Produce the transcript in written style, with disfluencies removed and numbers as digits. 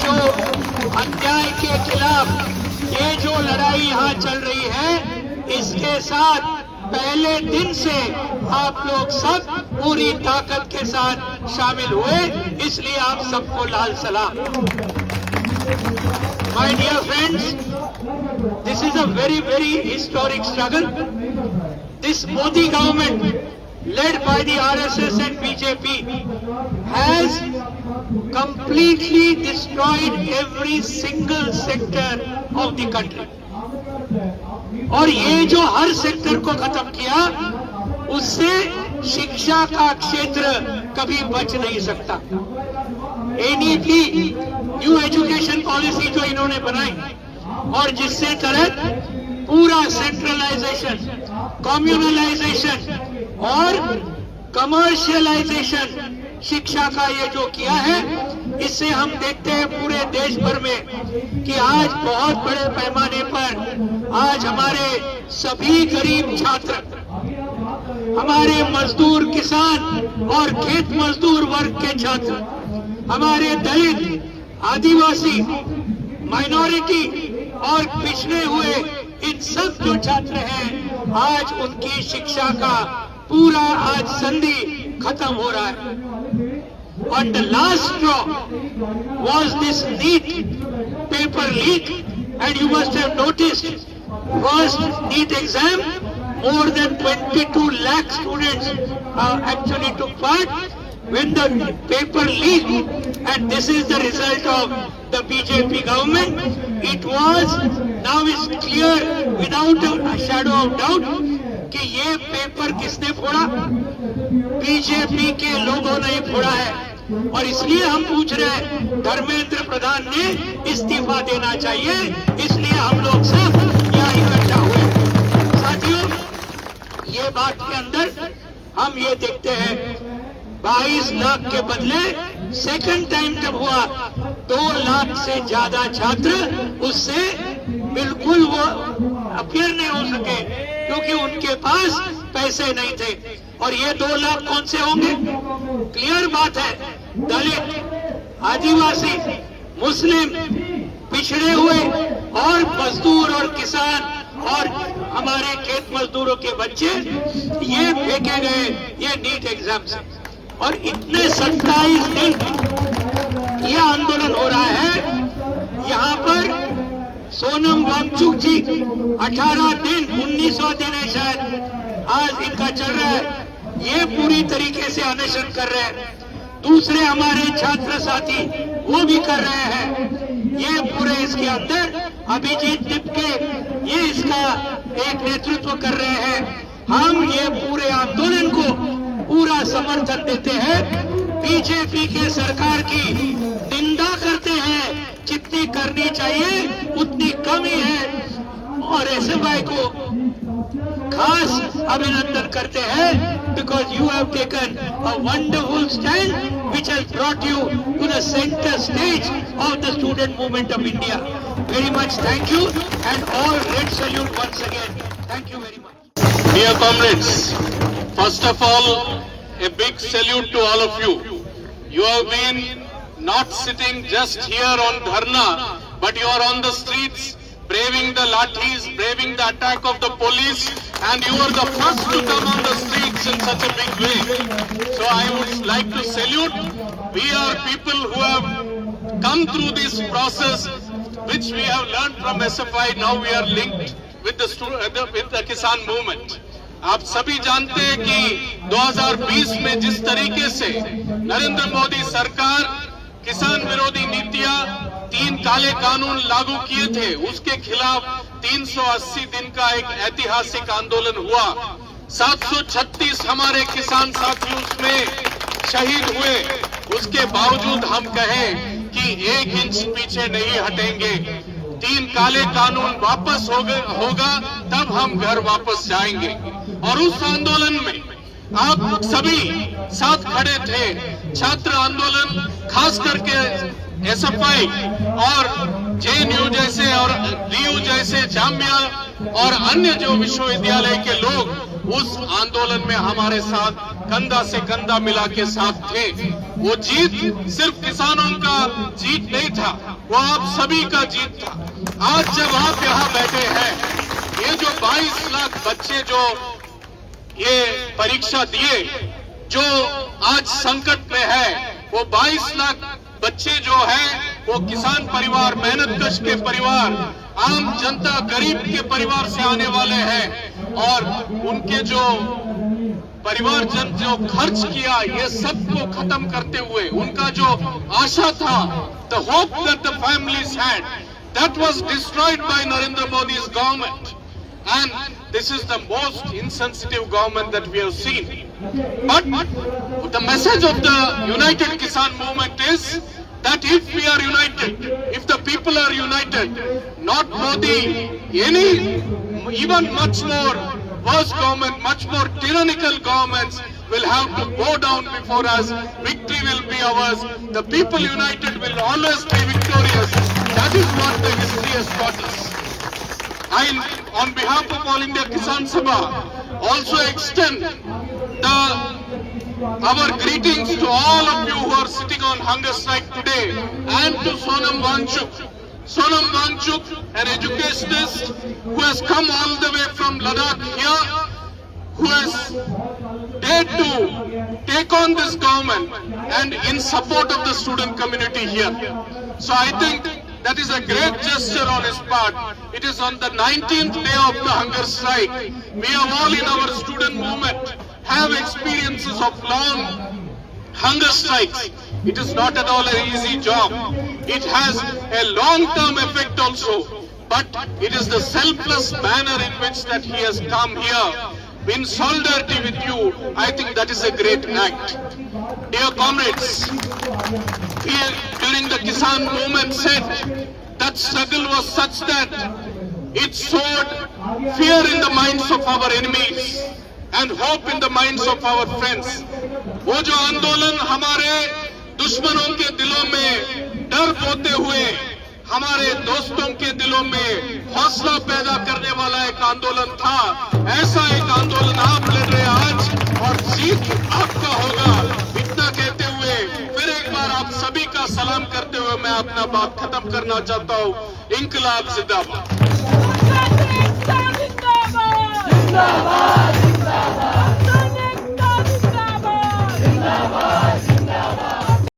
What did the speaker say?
जो अन्याय के खिलाफ ये जो लड़ाई यहाँ चल रही है, इसके साथ पहले दिन से आप लोग सब पूरी ताकत के साथ शामिल हुए, इसलिए आप सबको लाल सलाम। My dear friends, this is a very very historic struggle. This Modi government led by the RSS and BJP has completely destroyed every single sector of the country. और ये जो हर सेक्टर को खत्म किया, उससे शिक्षा का क्षेत्र कभी बच नहीं सकता. NEP न्यू एजुकेशन पॉलिसी जो इन्होंने बनाई और जिससे तहत पूरा सेंट्रलाइजेशन, कम्युनलाइजेशन और कमर्शियलाइजेशन शिक्षा का ये जो किया है, इससे हम देखते हैं पूरे देश भर में कि आज बहुत बड़े पैमाने पर आज हमारे सभी गरीब छात्र, हमारे मजदूर किसान और खेत मजदूर वर्ग के छात्र, हमारे दलित, आदिवासी, माइनॉरिटी और पिछड़े हुए इन सब जो छात्र हैं, आज उनकी शिक्षा का पूरा आज संधि खत्म हो रहा है. और the last straw was this NEET paper leak, and you must have noticed first NEET exam, more than 22 lakh students actually took part. When the paper leaked, and this is the result of the BJP government, it was, now is clear without a shadow of doubt कि ये paper किसने फोड़ा? BJP के लोगों ने फोड़ा है. और इसलिए हम पूछ रहे हैं, धर्मेंद्र प्रधान ने इस्तीफा देना चाहिए. इसलिए हम लोग सब यहाँ इकट्ठा हुए. साथियों, ये बात के अंदर हम ये देखते हैं, 22 लाख के बदले सेकंड टाइम जब हुआ 2 लाख से ज्यादा छात्र उससे बिल्कुल वो अपियर नहीं हो सके, क्योंकि उनके पास पैसे नहीं थे. और ये 2 लाख कौन से होंगे? क्लियर बात है, दलित, आदिवासी, मुस्लिम, पिछड़े हुए और मजदूर और किसान और हमारे खेत मजदूरों के बच्चे ये फेंके गए ये नीट एग्जाम से. और इतने 27 दिन ये आंदोलन हो रहा है. यहाँ पर सोनम वांगचुक जी 18 दिन, 19वां दिन है शायद आज इनका चल रहा है, ये पूरी तरीके से अनशन कर रहे हैं. दूसरे हमारे छात्र साथी वो भी कर रहे हैं. ये पूरे इसके अंदर अभिजीत टिपके ये इसका एक नेतृत्व कर रहे हैं. हम ये पूरे आंदोलन को पूरा समर्थन देते हैं. बीजेपी के सरकार की निंदा करते हैं, जितनी करनी चाहिए उतनी कम ही है. और एसएफआई को खास अभिनंदन करते हैं, because you have taken a wonderful stand which has brought you to the center stage of the student movement of India. Very much thank you, and all red salute once again. Thank you very much. Dear comrades, first of all, a big salute to all of you. You have been not sitting just here on dharna, but you are on the streets, braving the lathis, braving the attack of the police, and you are the first to come on the streets in such a big way. So I would like to salute. We are people who have come through this process, which we have learned from SFI. Now we are linked with the Kisan movement. आप सभी जानते हैं कि 2020 में जिस तरीके से नरेंद्र मोदी सरकार किसान विरोधी नीतियां, 3 काले कानून लागू किए थे, उसके खिलाफ 380 दिन का एक ऐतिहासिक आंदोलन हुआ. 736 हमारे किसान साथी उसमें शहीद हुए. उसके बावजूद हम कहें कि 1 इंच पीछे नहीं हटेंगे. 3 काले कानून वापस होगा तब हम घर वापस जाएंगे. और उस आंदोलन में आप सभी साथ खड़े थे. छात्र आंदोलन, खास करके एसएफआई और जेएनयू जैसे और डीयू जैसे जामिया और अन्य जो विश्वविद्यालय के लोग उस आंदोलन में हमारे साथ कंधा से कंधा मिला के साथ थे। वो जीत सिर्फ किसानों का जीत नहीं था, वो आप सभी का जीत था। आज जब आप यहाँ बैठे हैं, ये जो 22 लाख बच्चे जो ये परीक्षा दिए, जो आज संकट में है, वो 22 लाख बच्चे जो है वो किसान परिवार, मेहनतकश के परिवार, आम जनता, गरीब के परिवार से आने वाले हैं। और उनके जो परिवारजन जो खर्च किया, ये सबको खत्म करते हुए उनका जो आशा था, the hope that the families had, that was destroyed by Narendra Modi's government. And this is the most insensitive government that we have seen. But the message of the United Kisan Movement is that if we are united, if the people are united, not Modi, any even much more worse government, much more tyrannical governments will have to go down before us. Victory will be ours. The people united will always be victorious. That is what the history has taught us. I, on behalf of All India Kisan Sabha, also extend our greetings to all of you who are sitting on hunger strike today, and to Sonam Wangchuk. Sonam Wangchuk, an educationist who has come all the way from Ladakh here, who has dared to take on this government and in support of the student community here. So I think that is a great gesture on his part. It is on the 19th day of the hunger strike. We have all in our student movement have experiences of long hunger strikes. It is not at all an easy job. It has a long-term effect also. But it is the selfless manner in which that he has come here in solidarity with you. I think that is a great act. Dear comrades, we during the Kisan movement said that struggle was such that it sowed fear in the minds of our enemies and hope in the minds of our friends. वो जो आंदोलन हमारे दुश्मनों के दिलों में डर बोते हुए हमारे दोस्तों के दिलों में हौसला पैदा करने वाला एक आंदोलन था, ऐसा एक आंदोलन आप लड़ रहे आज और जीत आपका होगा। इतना कहते हुए फिर एक बार आप सभी का सलाम करते हुए मैं अपना बात खत्म करना चाहता हूँ। इंकलाब जिंदाबाद। जिंदाबाद जिंदाबाद जिंदाबाद जिंदाबाद।